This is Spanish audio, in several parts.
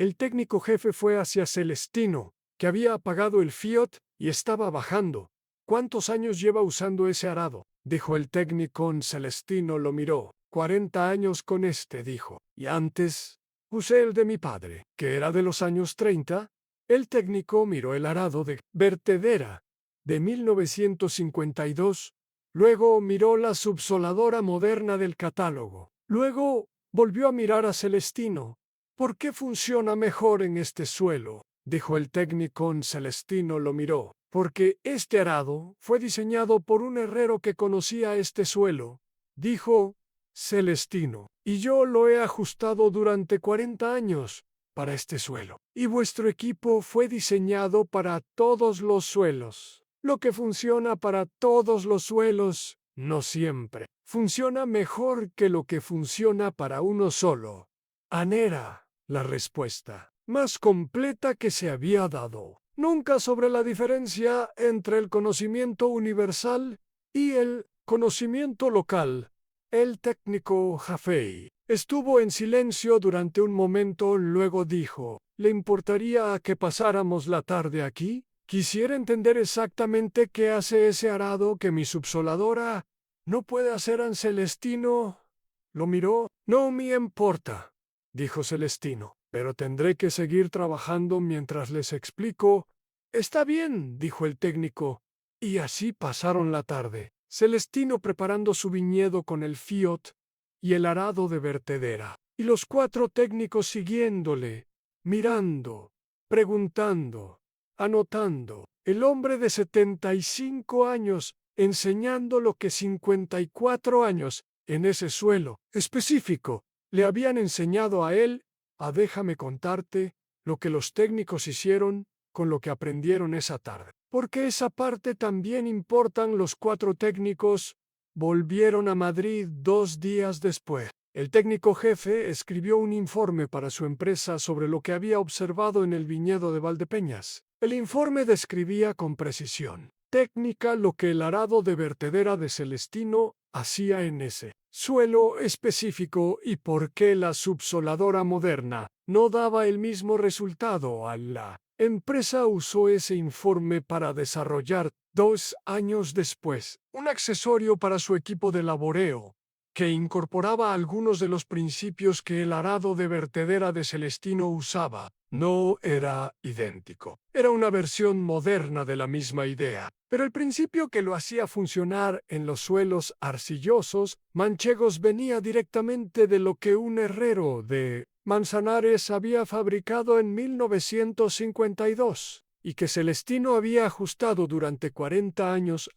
El técnico jefe fue hacia Celestino, que había apagado el Fiat y estaba bajando. ¿Cuántos años lleva usando ese arado?, dijo el técnico. Celestino lo miró. 40 años con este, dijo. Y antes, usé el de mi padre, que era de los años 30. El técnico miró el arado de vertedera de 1952. Luego miró la subsoladora moderna del catálogo. Luego volvió a mirar a Celestino. ¿Por qué funciona mejor en este suelo?, dijo el técnico. Celestino lo miró. Porque este arado fue diseñado por un herrero que conocía este suelo, dijo Celestino. Y yo lo he ajustado durante 40 años para este suelo. Y vuestro equipo fue diseñado para todos los suelos. Lo que funciona para todos los suelos, no siempre funciona mejor que lo que funciona para uno solo. Era la respuesta más completa que se había dado. Nunca sobre la diferencia entre el conocimiento universal y el conocimiento local. El técnico Jafei estuvo en silencio durante un momento, luego dijo: ¿Le importaría que pasáramos la tarde aquí? Quisiera entender exactamente qué hace ese arado que mi subsoladora no puede hacer. Celestino lo miró. No me importa, dijo Celestino, pero tendré que seguir trabajando mientras les explico. Está bien, dijo el técnico. Y así pasaron la tarde. Celestino preparando su viñedo con el Fiat y el arado de vertedera, y los 4 técnicos siguiéndole, mirando, preguntando, anotando. El hombre de 75 años enseñando lo que 54 años en ese suelo específico le habían enseñado a él. Déjame contarte lo que los técnicos hicieron con lo que aprendieron esa tarde. Porque esa parte también importan. Los 4 técnicos volvieron a Madrid 2 días después. El técnico jefe escribió un informe para su empresa sobre lo que había observado en el viñedo de Valdepeñas. El informe describía con precisión técnica lo que el arado de vertedera de Celestino hacía en ese suelo específico y por qué la subsoladora moderna no daba el mismo resultado. La empresa usó ese informe para desarrollar 2 años después un accesorio para su equipo de laboreo que incorporaba algunos de los principios que el arado de vertedera de Celestino usaba. No era idéntico. Era una versión moderna de la misma idea, pero el principio que lo hacía funcionar en los suelos arcillosos manchegos venía directamente de lo que un herrero de Manzanares había fabricado en 1952 y que Celestino había ajustado durante 40 años.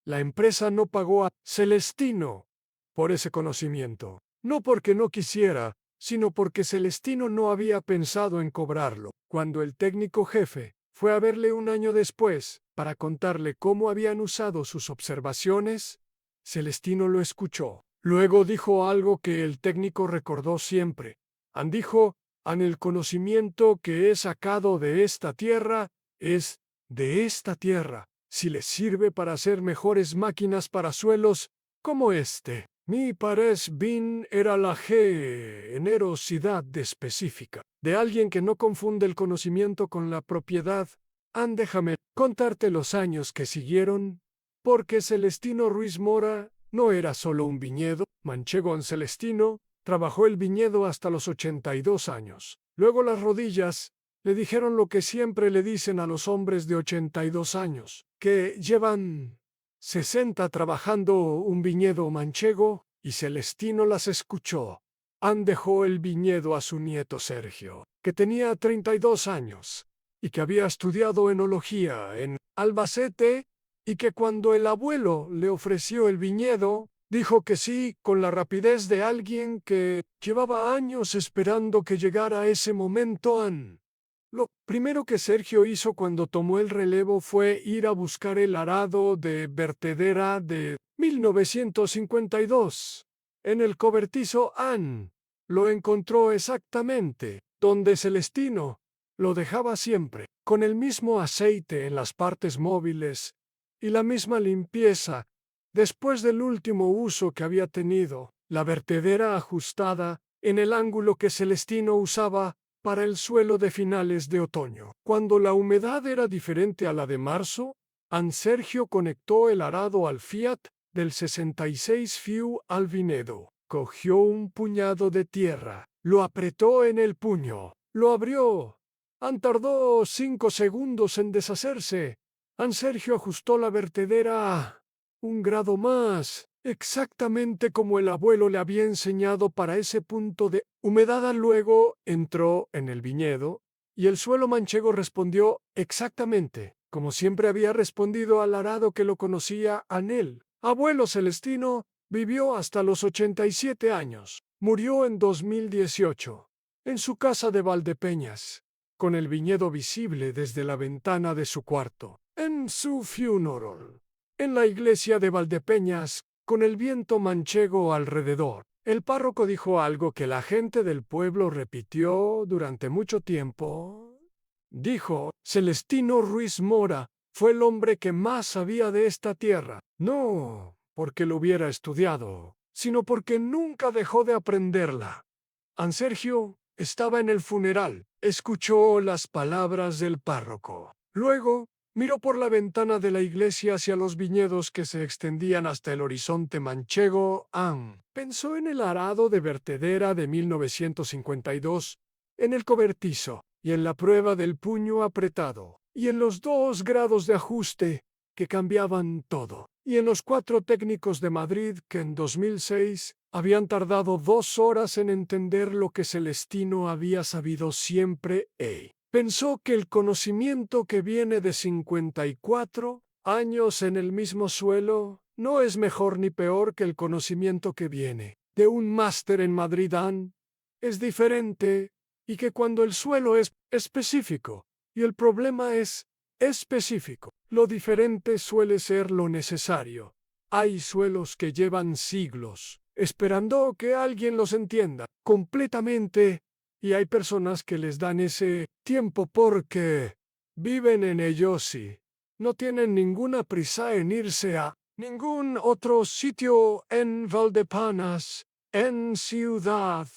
La empresa no pagó a Celestino por ese conocimiento, no porque no quisiera, sino porque Celestino no había pensado en cobrarlo. Cuando el técnico jefe fue a verle un año después para contarle cómo habían usado sus observaciones, Celestino lo escuchó. Luego dijo algo que el técnico recordó siempre. Dijo: el conocimiento que he sacado de esta tierra es de esta tierra. Si les sirve para hacer mejores máquinas para suelos como este. Mi parece bien era la generosidad específica de alguien que no confunde el conocimiento con la propiedad. Déjame contarte los años que siguieron, porque Celestino Ruiz Mora no era solo un viñedo manchego. Celestino trabajó el viñedo hasta los 82 años. Luego las rodillas le dijeron lo que siempre le dicen a los hombres de 82 años, que llevan 60 trabajando un viñedo manchego, y Celestino las escuchó. Dejó el viñedo a su nieto Sergio, que tenía 32 años, y que había estudiado enología en Albacete, y que cuando el abuelo le ofreció el viñedo, dijo que sí con la rapidez de alguien que llevaba años esperando que llegara ese momento. Lo primero que Sergio hizo cuando tomó el relevo fue ir a buscar el arado de vertedera de 1952. En el cobertizo lo encontró exactamente donde Celestino lo dejaba siempre, con el mismo aceite en las partes móviles y la misma limpieza después del último uso que había tenido. La vertedera ajustada en el ángulo que Celestino usaba para el suelo de finales de otoño. Cuando la humedad era diferente a la de marzo, Ansergio conectó el arado al Fiat del 66 Fiu al viñedo. Cogió un puñado de tierra, lo apretó en el puño, lo abrió. Tardó 5 segundos en deshacerse. Ansergio ajustó la vertedera a 1 grado más, exactamente como el abuelo le había enseñado para ese punto de humedad. Luego entró en el viñedo y el suelo manchego respondió exactamente como siempre había respondido al arado que lo conocía. Anel, abuelo Celestino, vivió hasta los 87 años. Murió en 2018, en su casa de Valdepeñas, con el viñedo visible desde la ventana de su cuarto. En su funeral, en la iglesia de Valdepeñas, con el viento manchego alrededor, el párroco dijo algo que la gente del pueblo repitió durante mucho tiempo. Dijo, Celestino Ruiz Mora fue el hombre que más sabía de esta tierra, no porque lo hubiera estudiado, sino porque nunca dejó de aprenderla. Ansergio estaba en el funeral, escuchó las palabras del párroco. Luego, miró por la ventana de la iglesia hacia los viñedos que se extendían hasta el horizonte manchego. Pensó en el arado de vertedera de 1952, en el cobertizo, y en la prueba del puño apretado, y en los 2 grados de ajuste que cambiaban todo, y en los 4 técnicos de Madrid que en 2006 habían tardado 2 horas en entender lo que Celestino había sabido siempre. Pensó que el conocimiento que viene de 54 años en el mismo suelo no es mejor ni peor que el conocimiento que viene de un máster en Madrid. Es diferente, y que cuando el suelo es específico y el problema es específico, lo diferente suele ser lo necesario. Hay suelos que llevan siglos esperando que alguien los entienda completamente, y hay personas que les dan ese tiempo porque viven en ellos y no tienen ninguna prisa en irse a ningún otro sitio en Valdepeñas, en Ciudad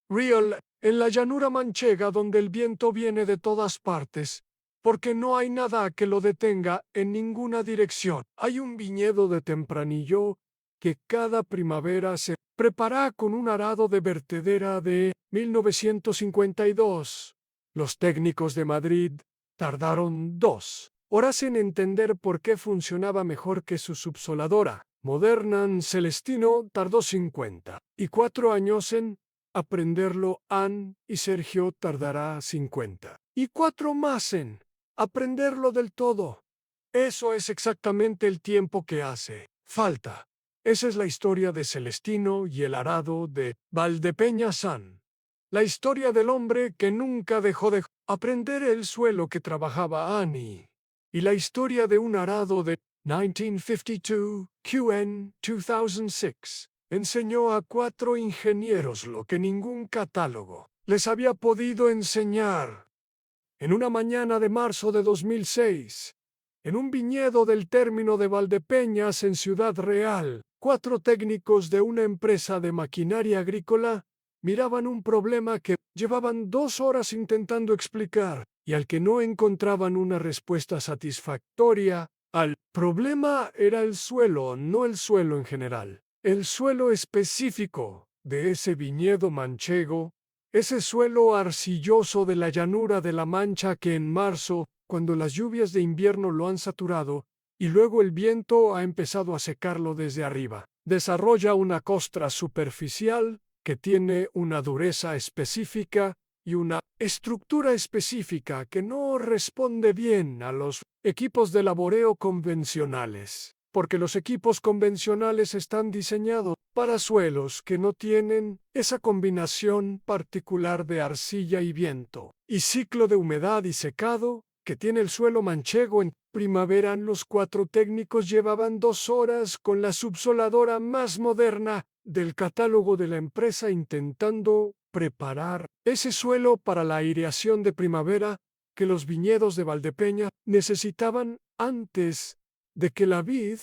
Real, en la llanura manchega donde el viento viene de todas partes, porque no hay nada que lo detenga en ninguna dirección. Hay un viñedo de Tempranillo que cada primavera se prepara con un arado de vertedera de 1952. Los técnicos de Madrid tardaron 2 horas en entender por qué funcionaba mejor que su subsoladora moderna. Celestino tardó 54 años en aprenderlo. Y Sergio tardará 54 más en aprenderlo del todo. Eso es exactamente el tiempo que hace falta. Esa es la historia de Celestino y el arado de Valdepeñas. La historia del hombre que nunca dejó de aprender el suelo que trabajaba Annie. Y la historia de un arado de 1952, QN 2006. Enseñó a 4 ingenieros lo que ningún catálogo les había podido enseñar. En una mañana de marzo de 2006, en un viñedo del término de Valdepeñas en Ciudad Real, 4 técnicos de una empresa de maquinaria agrícola miraban un problema que llevaban 2 horas intentando explicar y al que no encontraban una respuesta satisfactoria. Al problema era el suelo, no el suelo en general. El suelo específico de ese viñedo manchego, ese suelo arcilloso de la llanura de la Mancha que en marzo, cuando las lluvias de invierno lo han saturado, y luego el viento ha empezado a secarlo desde arriba, desarrolla una costra superficial que tiene una dureza específica y una estructura específica que no responde bien a los equipos de laboreo convencionales, porque los equipos convencionales están diseñados para suelos que no tienen esa combinación particular de arcilla y viento, y ciclo de humedad y secado que tiene el suelo manchego. En primavera los 4 técnicos llevaban 2 horas con la subsoladora más moderna del catálogo de la empresa intentando preparar ese suelo para la aireación de primavera que los viñedos de Valdepeña necesitaban antes de que la vid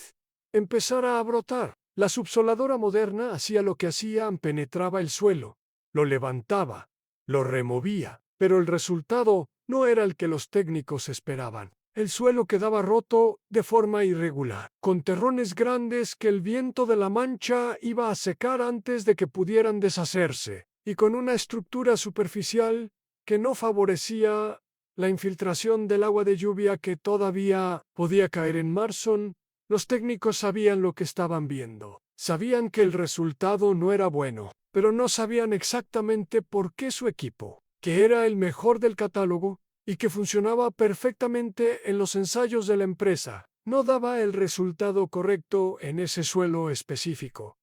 empezara a brotar. La subsoladora moderna hacía lo que hacía: penetraba el suelo, lo levantaba, lo removía, pero el resultado no era el que los técnicos esperaban. El suelo quedaba roto de forma irregular, con terrones grandes que el viento de la mancha iba a secar antes de que pudieran deshacerse, y con una estructura superficial que no favorecía la infiltración del agua de lluvia que todavía podía caer en Marston. Los técnicos sabían lo que estaban viendo. Sabían que el resultado no era bueno, pero no sabían exactamente por qué su equipo, que era el mejor del catálogo y que funcionaba perfectamente en los ensayos de la empresa, no daba el resultado correcto en ese suelo específico.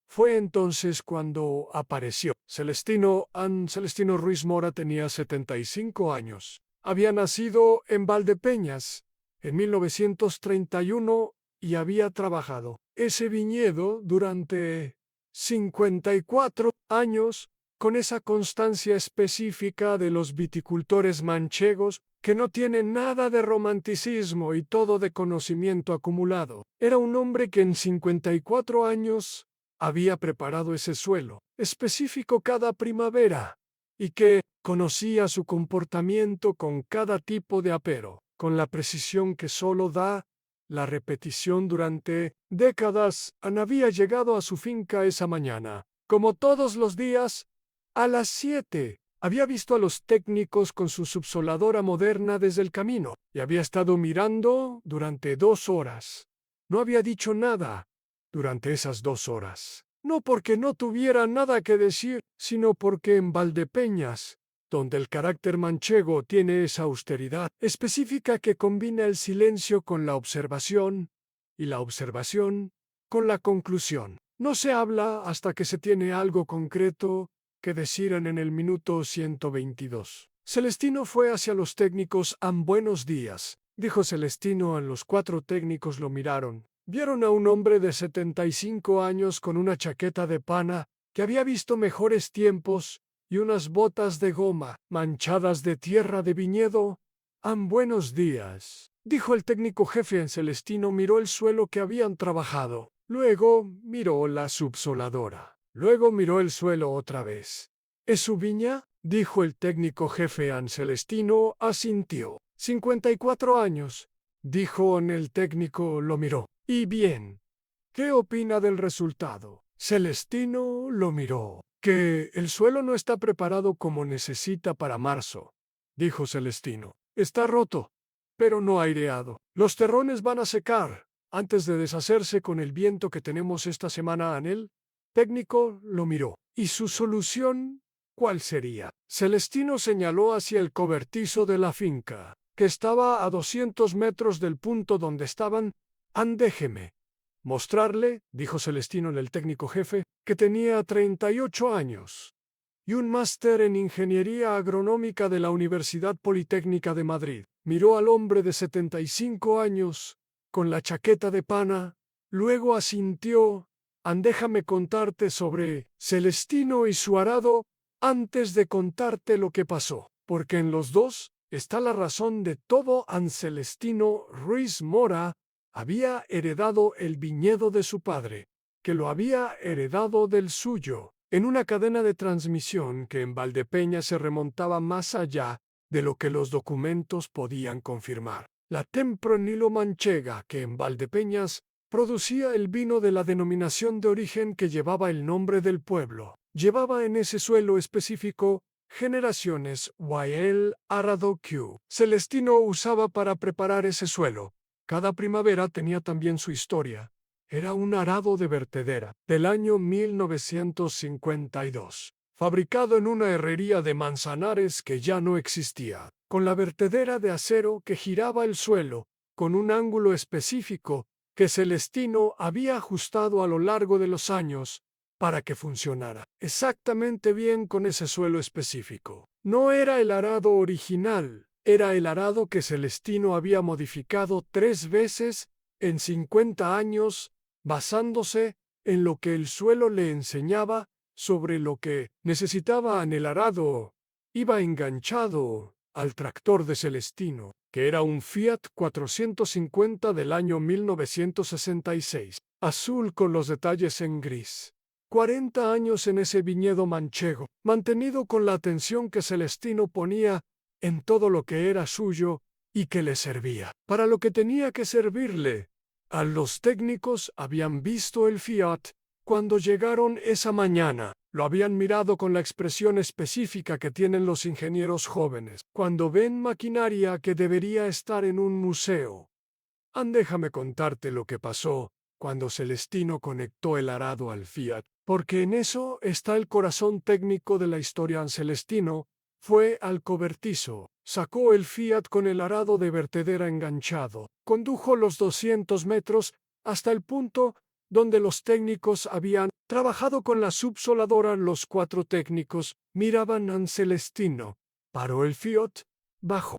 Fue entonces cuando apareció. Celestino Ruiz Mora tenía 75 años. Había nacido en Valdepeñas en 1931 y había trabajado ese viñedo durante 54 años con esa constancia específica de los viticultores manchegos que no tienen nada de romanticismo y todo de conocimiento acumulado. Era un hombre que en 54 años había preparado ese suelo específico cada primavera y que conocía su comportamiento con cada tipo de apero, con la precisión que solo da la repetición durante décadas. Había llegado a su finca esa mañana, como todos los días, a las 7. Había visto a los técnicos con su subsoladora moderna desde el camino y había estado mirando durante 2 horas. No había dicho nada durante esas 2 horas. No porque no tuviera nada que decir, sino porque en Valdepeñas, donde el carácter manchego tiene esa austeridad específica que combina el silencio con la observación y la observación con la conclusión. No se habla hasta que se tiene algo concreto que decir en el minuto 122. Celestino fue hacia los técnicos. Buenos días, dijo Celestino. Los 4 técnicos lo miraron. Vieron a un hombre de 75 años con una chaqueta de pana que había visto mejores tiempos y unas botas de goma manchadas de tierra de viñedo. Buenos días, dijo el técnico jefe. Celestino miró el suelo que habían trabajado. Luego miró la subsoladora. Luego miró el suelo otra vez. ¿Es su viña?, dijo el técnico jefe. Celestino asintió. 54 años, dijo el técnico. Lo miró. ¿Y bien? ¿Qué opina del resultado? Celestino lo miró. Que el suelo no está preparado como necesita para marzo, dijo Celestino. Está roto, pero no aireado. Los terrones van a secar antes de deshacerse con el viento que tenemos esta semana. El técnico lo miró. ¿Y su solución cuál sería? Celestino señaló hacia el cobertizo de la finca, que estaba a 200 metros del punto donde estaban. Déjeme mostrarle, dijo Celestino. El técnico jefe, que tenía 38 años y un máster en Ingeniería Agronómica de la Universidad Politécnica de Madrid, miró al hombre de 75 años con la chaqueta de pana, luego asintió. Déjame contarte sobre Celestino y su arado antes de contarte lo que pasó, porque en los dos está la razón de todo. Celestino Ruiz Mora había heredado el viñedo de su padre, que lo había heredado del suyo, en una cadena de transmisión que en Valdepeñas se remontaba más allá de lo que los documentos podían confirmar. La Tempranillo Manchega, que en Valdepeñas producía el vino de la denominación de origen que llevaba el nombre del pueblo, llevaba en ese suelo específico generaciones el arado que Celestino usaba para preparar ese suelo. Cada primavera tenía también su historia. Era un arado de vertedera del año 1952, fabricado en una herrería de Manzanares que ya no existía, con la vertedera de acero que giraba el suelo, con un ángulo específico que Celestino había ajustado a lo largo de los años para que funcionara exactamente bien con ese suelo específico. No era el arado original. Era el arado que Celestino había modificado 3 veces en 50 años, basándose en lo que el suelo le enseñaba sobre lo que necesitaba. El arado iba enganchado al tractor de Celestino, que era un Fiat 450 del año 1966, azul con los detalles en gris. 40 años en ese viñedo manchego, mantenido con la atención que Celestino ponía en todo lo que era suyo y que le servía, para lo que tenía que servirle. A los técnicos habían visto el Fiat cuando llegaron esa mañana. Lo habían mirado con la expresión específica que tienen los ingenieros jóvenes cuando ven maquinaria que debería estar en un museo. Déjame contarte lo que pasó cuando Celestino conectó el arado al Fiat, porque en eso está el corazón técnico de la historia. Celestino fue al cobertizo, sacó el Fiat con el arado de vertedera enganchado, condujo los 200 metros hasta el punto donde los técnicos habían trabajado con la subsoladora. Los 4 técnicos miraban a Celestino. Paró el Fiat, bajó,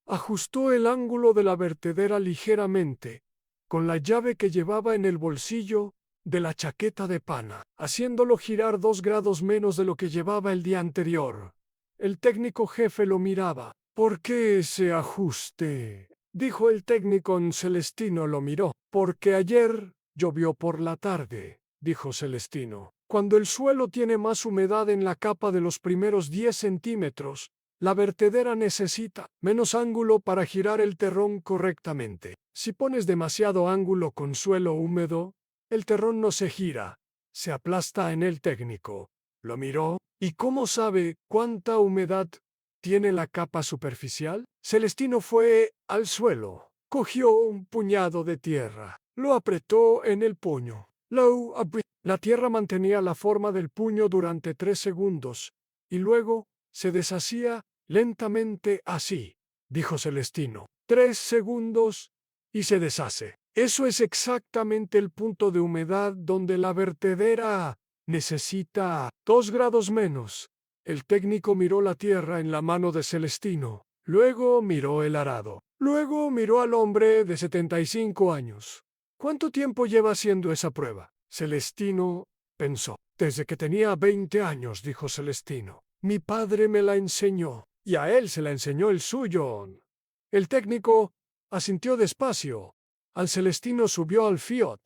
ajustó el ángulo de la vertedera ligeramente, con la llave que llevaba en el bolsillo de la chaqueta de pana, haciéndolo girar 2 grados menos de lo que llevaba el día anterior. El técnico jefe lo miraba. ¿Por qué ese ajuste?, dijo el técnico. Celestino lo miró. Porque ayer llovió por la tarde, dijo Celestino. Cuando el suelo tiene más humedad en la capa de los primeros 10 centímetros, la vertedera necesita menos ángulo para girar el terrón correctamente. Si pones demasiado ángulo con suelo húmedo, el terrón no se gira, se aplasta en el técnico. Lo miró. ¿Y cómo sabe cuánta humedad tiene la capa superficial? Celestino fue al suelo, cogió un puñado de tierra, lo apretó en el puño. La tierra mantenía la forma del puño durante 3 segundos, y luego se deshacía lentamente. Así, dijo Celestino. 3 segundos y se deshace. Eso es exactamente el punto de humedad donde la vertedera necesita 2 grados menos. El técnico miró la tierra en la mano de Celestino, luego miró el arado, luego miró al hombre de 75 años. ¿Cuánto tiempo lleva haciendo esa prueba? Celestino pensó. Desde que tenía 20 años, dijo Celestino. Mi padre me la enseñó, y a él se la enseñó el suyo. El técnico asintió despacio. Al Celestino subió al Fiat.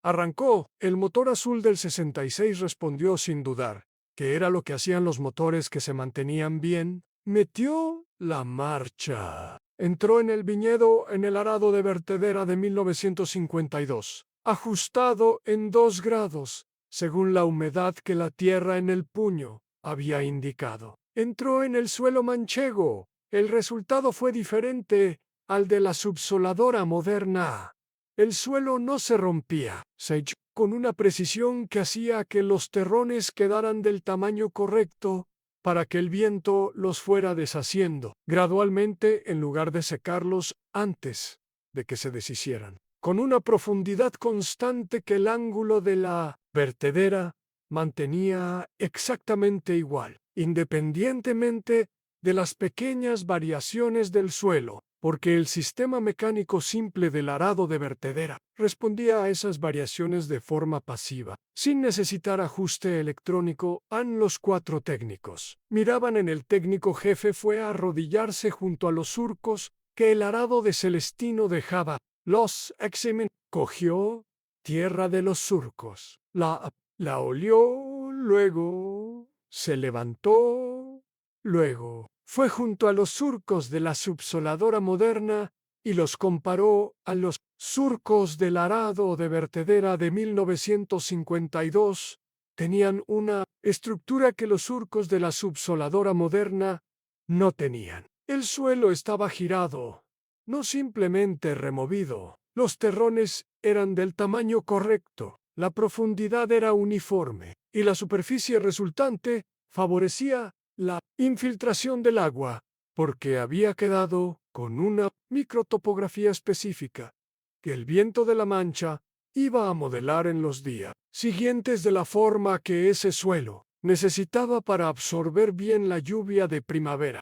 Arrancó. El motor azul del 66 respondió sin dudar, que era lo que hacían los motores que se mantenían bien. Metió la marcha. Entró en el viñedo en el arado de vertedera de 1952, ajustado en 2 grados, según la humedad que la tierra en el puño había indicado. Entró en el suelo manchego. El resultado fue diferente al de la subsoladora moderna. El suelo no se rompía, con una precisión que hacía que los terrones quedaran del tamaño correcto para que el viento los fuera deshaciendo gradualmente en lugar de secarlos antes de que se deshicieran, con una profundidad constante que el ángulo de la vertedera mantenía exactamente igual, independientemente de las pequeñas variaciones del suelo, porque el sistema mecánico simple del arado de vertedera respondía a esas variaciones de forma pasiva, sin necesitar ajuste electrónico. Los 4 técnicos miraban en el técnico jefe fue a arrodillarse junto a los surcos que el arado de Celestino dejaba. Los examinó, cogió tierra de los surcos, la olió, luego se levantó, luego fue junto a los surcos de la subsoladora moderna y los comparó a los surcos del arado de vertedera de 1952. Tenían una estructura que los surcos de la subsoladora moderna no tenían. El suelo estaba girado, no simplemente removido. Los terrones eran del tamaño correcto, la profundidad era uniforme, y la superficie resultante favorecía la infiltración del agua, porque había quedado con una microtopografía específica que el viento de la Mancha iba a modelar en los días siguientes de la forma que ese suelo necesitaba para absorber bien la lluvia de primavera.